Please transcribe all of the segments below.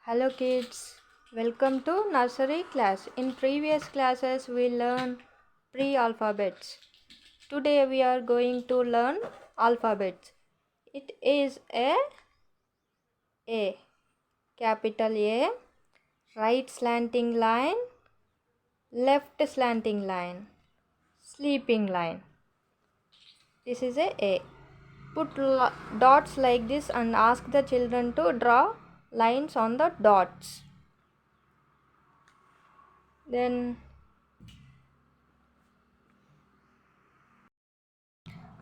Hello kids, welcome to nursery class. In previous classes we learned pre-alphabets. Today we are going to learn alphabets. It is A, capital A, right slanting line, left slanting line, sleeping line. This is A. Put dots like this and ask the children to draw lines on the dots. Then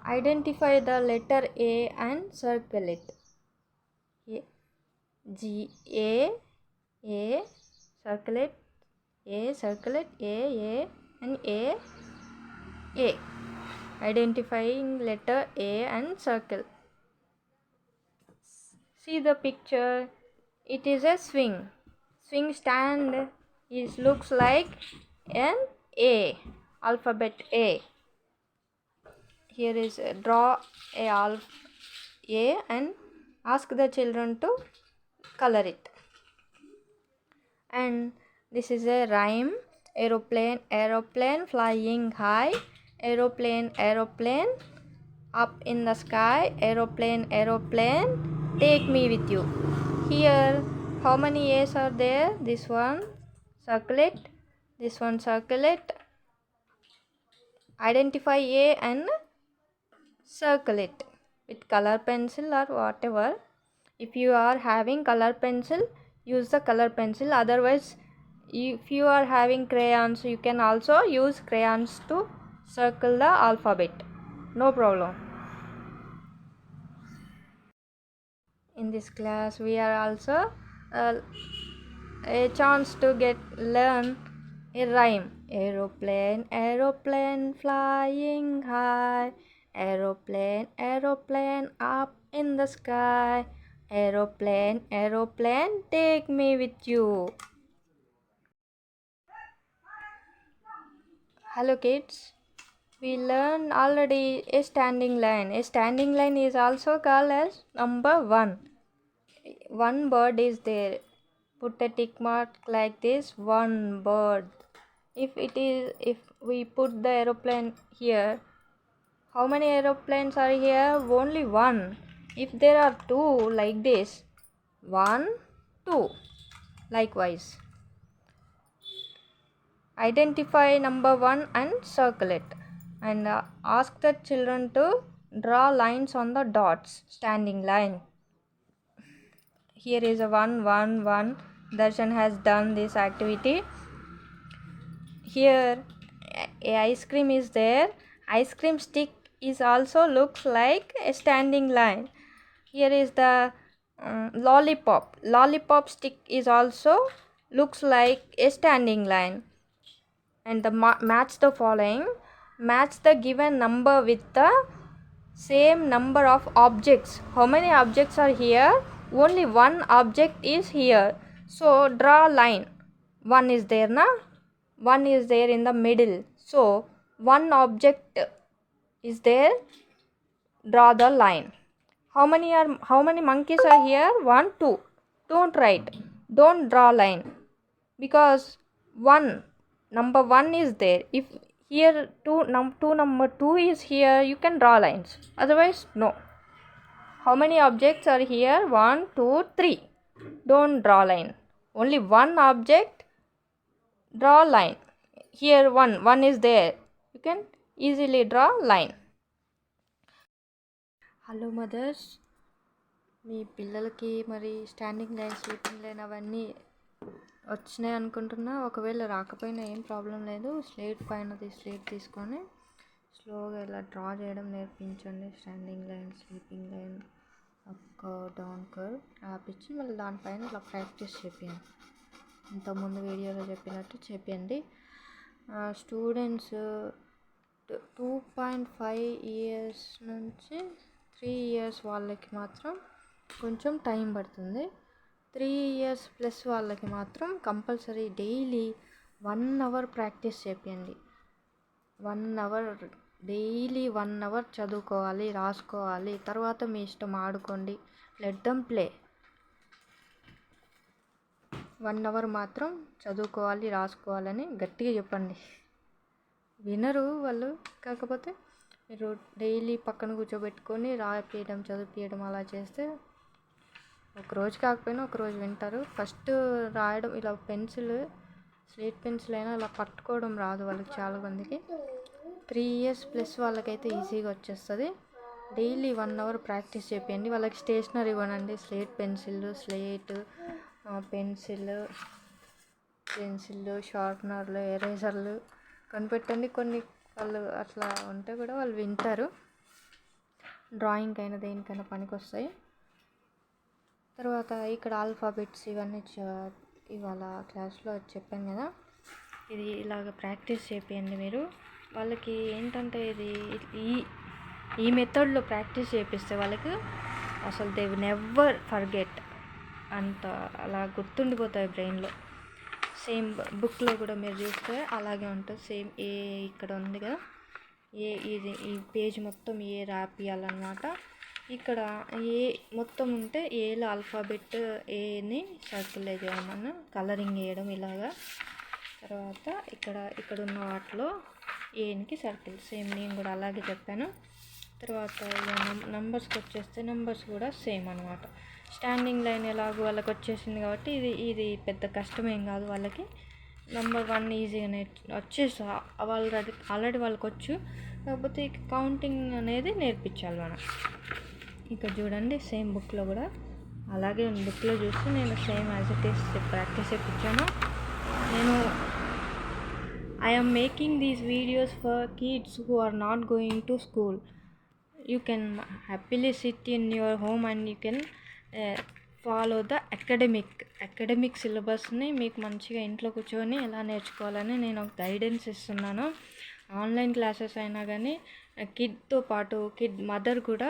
identify the letter A and circle it. G A circle it. A circle it. A and A. Identifying letter A and circle. See the picture. It is a swing. Swing stand looks like an A. Alphabet A. Here is draw A and ask the children to color it. And this is a rhyme. Aeroplane, aeroplane flying high. Aeroplane, aeroplane up in the sky. Aeroplane, aeroplane take me with you. Here how many A's are there? This one circle it. This one circle it. Identify A and circle it with color pencil or whatever. If you are having color pencil, use the color pencil. Otherwise, if you are having crayons, you can also use crayons to circle the alphabet. No problem. In this class we are also a chance to learn a rhyme. Aeroplane, aeroplane flying high. Aeroplane, aeroplane up in the sky. Aeroplane, aeroplane take me with you. Hello kids, we learned already a standing line. A standing line is also called as number 1. One bird is there. Put a tick mark like this. One bird. If we put the aeroplane here, how many aeroplanes are here? Only one. If there are two like this, 1, 2. Likewise, identify number 1 and circle it, and ask the children to draw lines on the dots. Standing line. Here is a 1, 1, 1. Darshan has done this activity. Here a ice cream is there. Ice cream stick is also looks like a standing line. Here is the lollipop. Lollipop stick is also looks like a standing line. And the match the following. Match the given number with the same number of objects. How many objects are here? Only one object is here. So draw line. One is there na? One is there in the middle. So one object is there. Draw the line. How many monkeys are here? 1, 2. Don't write. Don't draw line. Because number 1 is there. If here number 2 is here, you can draw lines. Otherwise, no. How many objects are here? 1, 2, 3. Don't draw line. Only one object, draw line. Here one is there. You can easily draw line. Hello mothers, మీ పిల్లలకి మరి standing line, sleeping line అవన్నీ వచ్చినాయి అనుకుంటున్నా. ఒకవేళ రాకపోయినా ఏం problem లేదు. స్లేట్ తీసుకొని స్లోగా ఇలా డ్రా చేయడం నేర్పించండి. Standing line, sleeping line, up curve, down curve రాపించి మళ్ళీ దానిపైన ఇలా ప్రాక్టీస్ చేయండి. ఇంతకుముందు వీడియోలో చెప్పినట్టు చెప్పండి. స్టూడెంట్స్ 2.5 ఇయర్స్ నుంచి 3 ఇయర్స్ వాళ్ళకి మాత్రం కొంచెం టైం పడుతుంది. 3 ఇయర్స్ ప్లస్ వాళ్ళకి మాత్రం కంపల్సరీ డైలీ 1 అవర్ ప్రాక్టీస్ చేయండి. 1 అవర్ డైలీ 1 అవర్ చదువుకోవాలి, రాసుకోవాలి. తర్వాత మీ ఇష్టం, ఆడుకోండి. Let them play. 1 అవర్ మాత్రం చదువుకోవాలి, రాసుకోవాలని గట్టిగా చెప్పండి. వినరు వాళ్ళు. కాకపోతే మీరు డైలీ పక్కన కూర్చోబెట్టుకొని రాపియడం, చదివిపియడం అలా చేస్తే ఒకరోజు కాకపోయినా ఒకరోజు వింటారు. ఫస్ట్ రాయడం ఇలా స్లేట్ పెన్సిల్ అయినా ఇలా పట్టుకోవడం రాదు వాళ్ళకి చాలామందికి. 3 ఇయర్స్ ప్లస్ వాళ్ళకైతే ఈజీగా వచ్చేస్తుంది. డైలీ 1 అవర్ ప్రాక్టీస్ చేయండి. వాళ్ళకి స్టేషనరీ ఇవ్వనండి. స్లేట్ స్లేట్ పెన్సిల్ షార్ప్నర్లు, ఎరేజర్లు కనిపెట్టండి. కొన్ని వాళ్ళు అట్లా ఉంటే కూడా వాళ్ళు వింటారు. డ్రాయింగ్ అయినా దేనికైనా పనికి వస్తాయి. తర్వాత ఇక్కడ ఆల్ఫాబెట్స్ ఇవన్నీ ఇవాళ క్లాస్లో చెప్పాను కదా, ఇది ఇలాగ ప్రాక్టీస్ చేయండి మీరు. వాళ్ళకి ఏంటంటే ఇది ఈ మెథడ్లో ప్రాక్టీస్ చేపిస్తే వాళ్ళకి అసలు దే నెవర్ ఫర్గెట్, అంత అలా గుర్తుండిపోతాయి బ్రెయిన్లో. సేమ్ బుక్లో కూడా మీరు చూస్తే అలాగే ఉంటుంది. సేమ్ ఏ ఇక్కడ ఉంది కదా, ఈ పేజ్ మొత్తం ఏ రాపియాలన్నమాట. ఇక్కడ ఏ మొత్తం ఉంటే ఏలో ఆల్ఫాబెట్ ఏని సర్కిల్ చేయమన్నా కలరింగ్ వేయడం ఇలాగా. తర్వాత ఇక్కడ ఉన్న వాటిలో ఏనికి సర్కిల్ సేమ్ నేను కూడా అలాగే చెప్పాను. తర్వాత నంబర్స్కి వచ్చేస్తే నంబర్స్ కూడా సేమ్ అనమాట. స్టాండింగ్ లైన్ ఎలాగో వాళ్ళకి వచ్చేసింది కాబట్టి ఇది పెద్ద కష్టమేం కాదు వాళ్ళకి. నెంబర్ 1 ఈజీగా వచ్చేసి ఆల్రెడీ వాళ్ళకి వచ్చు. కాకపోతే కౌంటింగ్ అనేది నేర్పించాలి మనం. ఇక్కడ చూడండి సేమ్ బుక్లో కూడా అలాగే బుక్లో చూస్తే నేను same as it is practice చేయించాను. I am making these videos for kids who are not going to school. You can happily sit in your home and you can follow the academic syllabusని మీకు మంచిగా ఇంట్లో కూర్చొని ఎలా నేర్చుకోవాలని నేను ఒక guidance ఇస్తున్నాను. ఆన్లైన్ క్లాసెస్ అయినా కానీ కిడ్తో పాటు మదర్ కూడా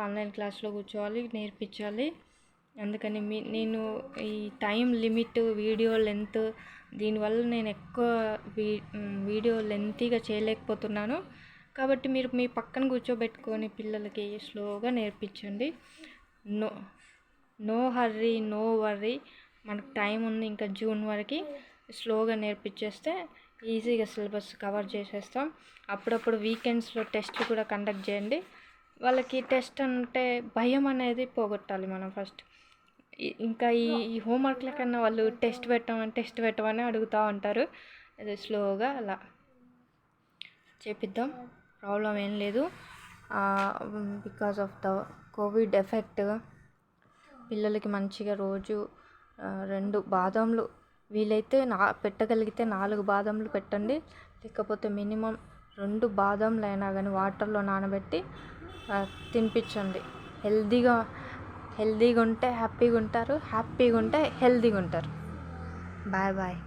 ఆన్లైన్ క్లాస్లో కూర్చోవాలి, నేర్పించాలి. అందుకని నేను ఈ టైం లిమిట్, వీడియో లెంత్, దీనివల్ల నేను ఎక్కువ వీడియో లెంతీగా చేయలేకపోతున్నాను. కాబట్టి మీరు మీ పక్కన కూర్చోబెట్టుకొని పిల్లలకి స్లోగా నేర్పించండి. No hurry, no worry. మనకు టైం ఉంది ఇంకా జూన్ వరకు. స్లోగా నేర్పించేస్తే ఈజీగా సిలబస్ కవర్ చేసేస్తాం. అప్పుడప్పుడు వీకెండ్స్లో టెస్ట్లు కూడా కండక్ట్ చేయండి. వాళ్ళకి టెస్ట్ అంటే భయం అనేది పోగొట్టాలి మనం ఫస్ట్. ఇంకా ఈ హోంవర్క్ల కన్నా వాళ్ళు టెస్ట్ పెట్టమని అడుగుతూ ఉంటారు. అది స్లోగా అలా చేపిద్దాం, ప్రాబ్లం ఏం లేదు. Because of the Covid effect పిల్లలకి మంచిగా రోజు 2 బాదంలు వీలైతే పెట్టగలిగితే 4 బాదంలు పెట్టండి. లేకపోతే మినిమం 2 బాదంలు అయినా కానీ వాటర్లో నానబెట్టి తినిపించండి. హెల్దీగా ఉంటే హ్యాపీగా ఉంటారు, హ్యాపీగా ఉంటే హెల్దీగా ఉంటారు. బాయ్.